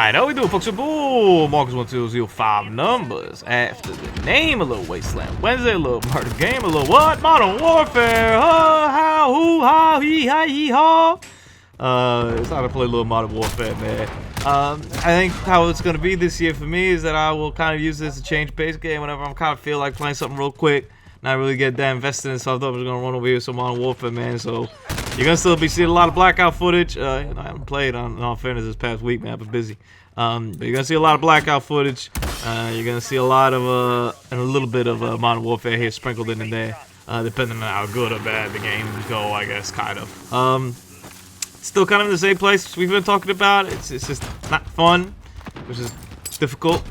Alright, how we doing, folks? Boom! Marcus1205 numbers after the name. A little Wasteland Wednesday, a little murder game, a little what? Modern Warfare! How, who, ha, he, ha. It's time to play a little Modern Warfare, man. I think how it's gonna be this year for me is that I will kind of use this to change pace game whenever I'm kind of feel like playing something real quick, not really get that invested in something. I'm just gonna run over here with some Modern Warfare, man. So you're gonna still be seeing a lot of blackout footage. I haven't played in all fairness this past week, man. I've been busy. But you're gonna see a lot of blackout footage. You're gonna see a lot of and a little bit of Modern Warfare here sprinkled in there, depending on how good or bad the games go, I guess, kind of. Still kind of in the same place we've been talking about. It's just not fun, which is difficult.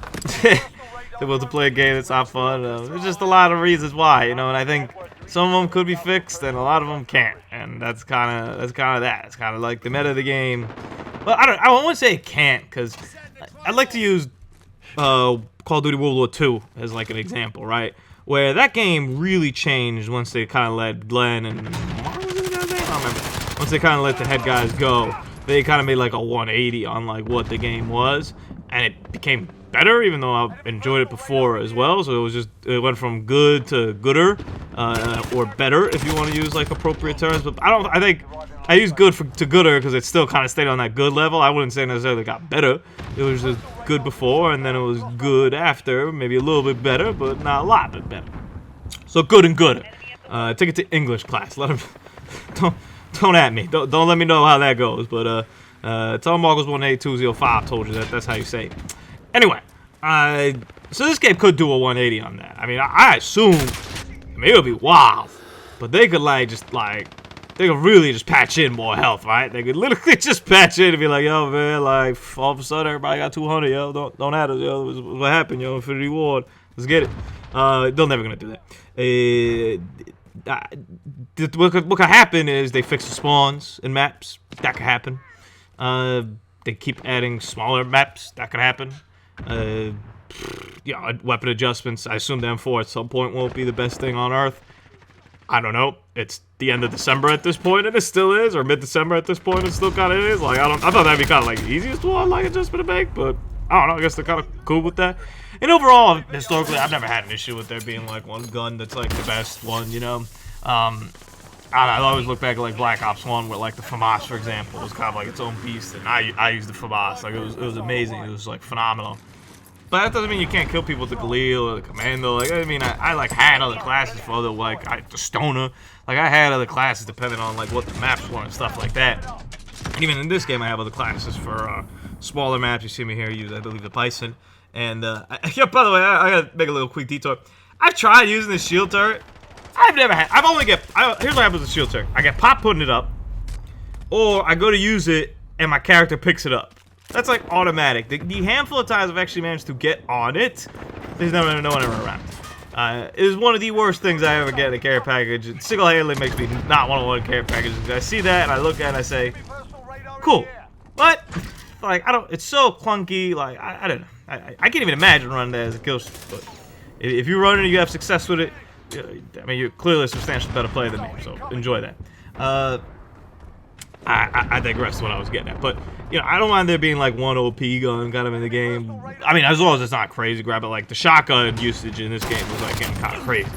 Able to play a game that's not fun. There's just a lot of reasons why, you know, and I think some of them could be fixed and a lot of them can't, and that's kind of that. It's kind of like the meta of the game. Well, I won't say it can't, because I'd like to use Call of Duty World War II as like an example, right? Where that game really changed once they kind of let Glenn and what was the guy's name? I don't remember. Once they kind of let the head guys go, they kind of made like a 180 on like what the game was, and it became better, even though I enjoyed it before as well. So it went from good to gooder, or better if you want to use like appropriate terms. But I think I use good to gooder because it still kind of stayed on that good level. I wouldn't say necessarily it got better. It was just good before, and then it was good after, maybe a little bit better, but not a lot bit better. So good and gooder. Take it to English class. Let them don't at me. Don't let me know how that goes. But tell Marcus 18205 told you that's how you say it. Anyway, so this game could do a 180 on that. I mean, I assume, I mean, it would be wild, but they could they could really just patch in more health, right? They could literally just patch in and be like, yo, man, like, all of a sudden everybody got 200, yo, don't add us, yo, what happened, yo, Infinity Ward, let's get it. They're never gonna do that. What could happen is they fix the spawns in maps. That could happen. They keep adding smaller maps. That could happen. Yeah, weapon adjustments. I assume the M4 at some point won't be the best thing on Earth. I don't know. It's the end of December at this point, and it still is, or mid-December at this point, it still kind of is. Like, I thought that'd be kind of like the easiest one, like adjustment to make, but I don't know. I guess they're kind of cool with that. And overall, historically, I've never had an issue with there being like one gun that's like the best one, you know. I always look back at like Black Ops 1 where like the FAMAS, for example, was kind of like its own beast, and I used the FAMAS. Like it was amazing. It was like phenomenal. But that doesn't mean you can't kill people with the Galil or the Commando. Like I mean, I like had other classes for other the Stoner. Like I had other classes depending on like what the maps were and stuff like that. And even in this game, I have other classes for smaller maps. You see me here use, I believe, the Bison. And yeah, by the way, I gotta make a little quick detour. I've tried using the shield turret. Here's what happens with shield turret. I get popped putting it up, or I go to use it and my character picks it up. That's like automatic. The handful of times I've actually managed to get on it, there's no one ever around. It is one of the worst things I ever get in a care package. It single-handedly makes me not want to want care packages. I see that and I look at it and I say, cool. What? Like it's so clunky. Like I don't know. I can't even imagine running that as a kill streak. But if you run it and you have success with it, I mean, you're clearly a substantially better player than me, so enjoy that. I digress to what I was getting at, but you know, I don't mind there being like one OP gun kind of in the game. I mean, as long as it's not crazy grab it. Like the shotgun usage in this game was like getting kind of crazy,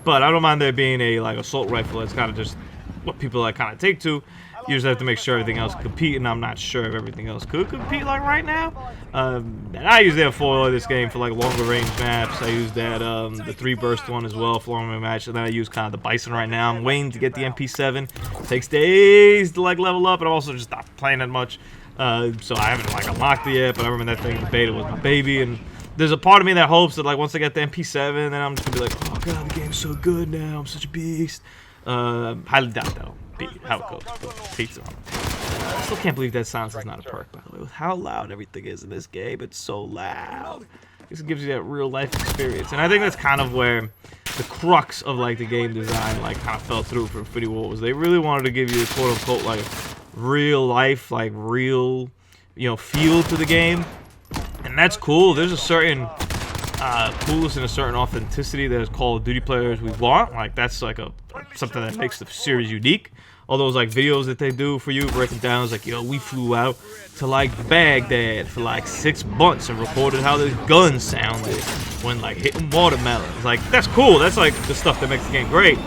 but I don't mind there being a like assault rifle. That's kind of just what people like kind of take to. You just have to make sure everything else can compete, and I'm not sure if everything else could compete like right now. And I use that foil this game for like longer range maps. I use that the 3-burst one as well for longer match, and then I use kind of the Bison right now. I'm waiting to get the MP7. It takes days to like level up, and I'm also just not playing that much, so I haven't like unlocked it yet. But I remember that thing in the beta was my baby, and there's a part of me that hopes that like once I get the MP7, then I'm just gonna be like, oh god, the game's so good now. I'm such a beast. Highly doubt though. How it goes, but pizza. I still can't believe that silence is not a perk, by the way. With how loud everything is in this game, it's so loud. This gives you that real life experience, and I think that's kind of where the crux of like the game design like kind of fell through for Infinity Ward. Was they really wanted to give you a quote unquote like real life, like real, you know, feel to the game, and that's cool. There's a certain coolness and a certain authenticity that as Call of Duty players we want. Like that's like something that makes the series unique. all those like videos that they do for you, breaking down. It's like, yo, we flew out to like Baghdad for like 6 months and recorded how this gun sounded when like hitting watermelons. Like, that's cool. That's like the stuff that makes the game great.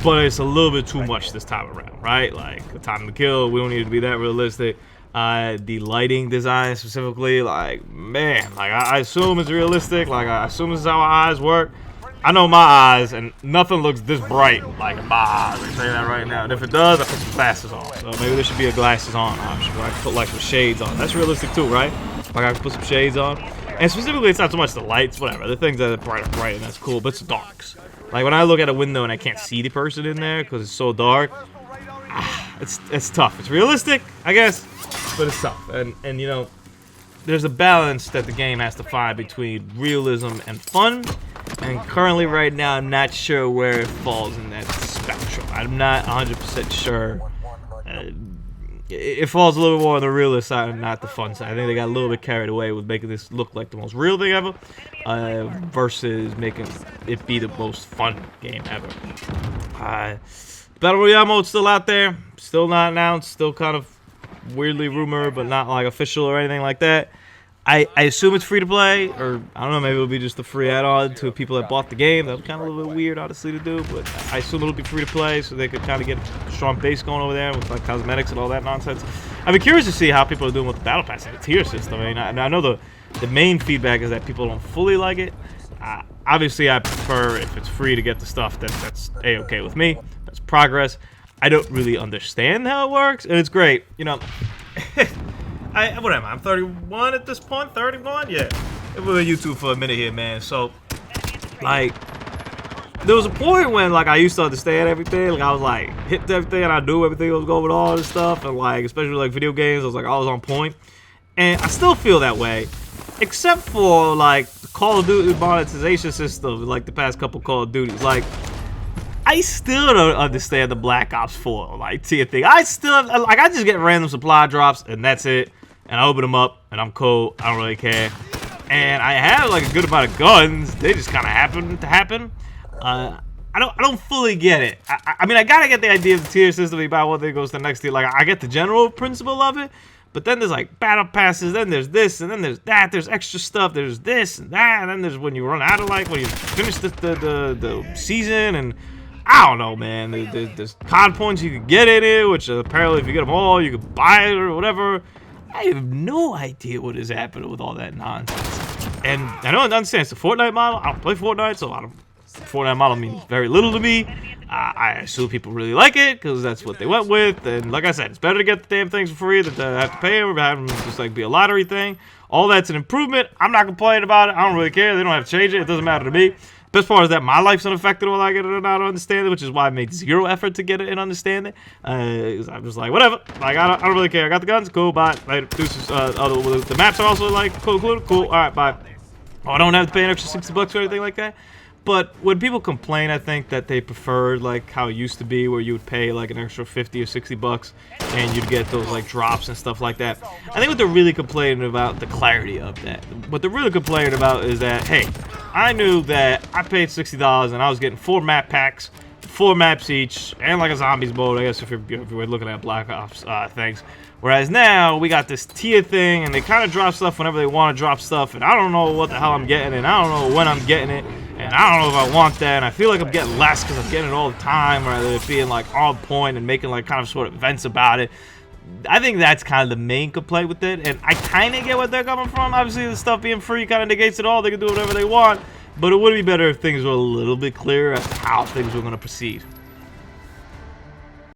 But it's a little bit too much this time around, right? Like, the time to kill, we don't need to be that realistic. The lighting design specifically, like, man, like I assume it's realistic. Like, I assume this is how our eyes work. I know my eyes, and nothing looks this bright like in my eyes. I say that right now. And if it does, I put some glasses on. So maybe there should be a glasses on option where I can put like some shades on. That's realistic too, right? Like I can put some shades on. And specifically, it's not so much the lights, whatever. The things that are bright, and that's cool, but it's darks. Like when I look at a window and I can't see the person in there because it's so dark, it's tough. It's realistic, I guess, but it's tough. And you know, there's a balance that the game has to find between realism and fun. And currently, right now, I'm not sure where it falls in that spectrum. I'm not 100% sure. It falls a little more on the realist side and not the fun side. I think they got a little bit carried away with making this look like the most real thing ever, versus making it be the most fun game ever. Battle Royale mode's still out there, still not announced, still kind of weirdly rumored, but not like official or anything like that. I assume it's free to play, or I don't know, maybe it'll be just a free add-on to people that bought the game. That was kind of a little bit weird, honestly, to do, but I assume it'll be free to play so they could kind of get a strong base going over there with like cosmetics and all that nonsense. I'd be curious to see how people are doing with the battle pass and the tier system. I mean, I know the main feedback is that people don't fully like it. Obviously, I prefer if it's free to get the stuff that's a-okay with me. That's progress. I don't really understand how it works, and it's great, you know. What am I? I'm 31 at this point. 31, yeah. I've been on YouTube for a minute here, man. So, like, there was a point when like I used to understand everything. Like I was like hip to everything, and I knew everything that was going with all this stuff, and like especially like video games, I was on point. And I still feel that way, except for like the Call of Duty monetization system, like the past couple Call of Duties. Like, I still don't understand the Black Ops 4 like tier thing. I just get random supply drops and that's it. And I open them up and I'm cool. I don't really care. And I have like a good amount of guns. They just kind of happen to happen. I don't fully get it. I mean, I gotta get the idea of the tier system. You buy one thing, goes to the next tier. Like I get the general principle of it. But then there's like battle passes, then there's this, and then there's that, there's extra stuff, there's this and that, and then there's when you run out of like when you finish the season, and I don't know, man. There's COD points you can get in it, which apparently if you get them all, you can buy it or whatever. I have no idea what is happening with all that nonsense. And I don't understand, it's a Fortnite model. I don't play Fortnite, so Fortnite model means very little to me. I assume people really like it because that's what they went with. And like I said, it's better to get the damn things for free than to have to pay or have them just like be a lottery thing. All that's an improvement. I'm not complaining about it. I don't really care. They don't have to change it. It doesn't matter to me. Best part is that my life's unaffected whether I get it or not understand it, which is why I made zero effort to get it and understand it. I'm just like, whatever. Like, I don't really care. I got the guns. Cool. Bye. Later. Deuces. The maps are also like cool. Cool. All right. Bye. Oh, I don't have to pay an extra $60 or anything like that. But when people complain, I think that they prefer like how it used to be, where you would pay like an extra $50 or $60 and you'd get those like drops and stuff like that. I think what they're really complaining about, the clarity of that. What they're really complaining about is that, hey, I knew that I paid $60 and I was getting 4 map packs, 4 maps each, and like a zombies mode, I guess if you're looking at Black Ops things. Whereas now we got this tier thing, and they kind of drop stuff whenever they want to drop stuff, and I don't know what the hell I'm getting, and I don't know when I'm getting it, and I don't know if I want that, and I feel like I'm getting less because I'm getting it all the time, rather than it being like on point and making like kind of sort of events about it. I think that's kind of the main complaint with it, and I kind of get where they're coming from. Obviously, the stuff being free kind of negates it all. They can do whatever they want, but it would be better if things were a little bit clearer as to how things were going to proceed.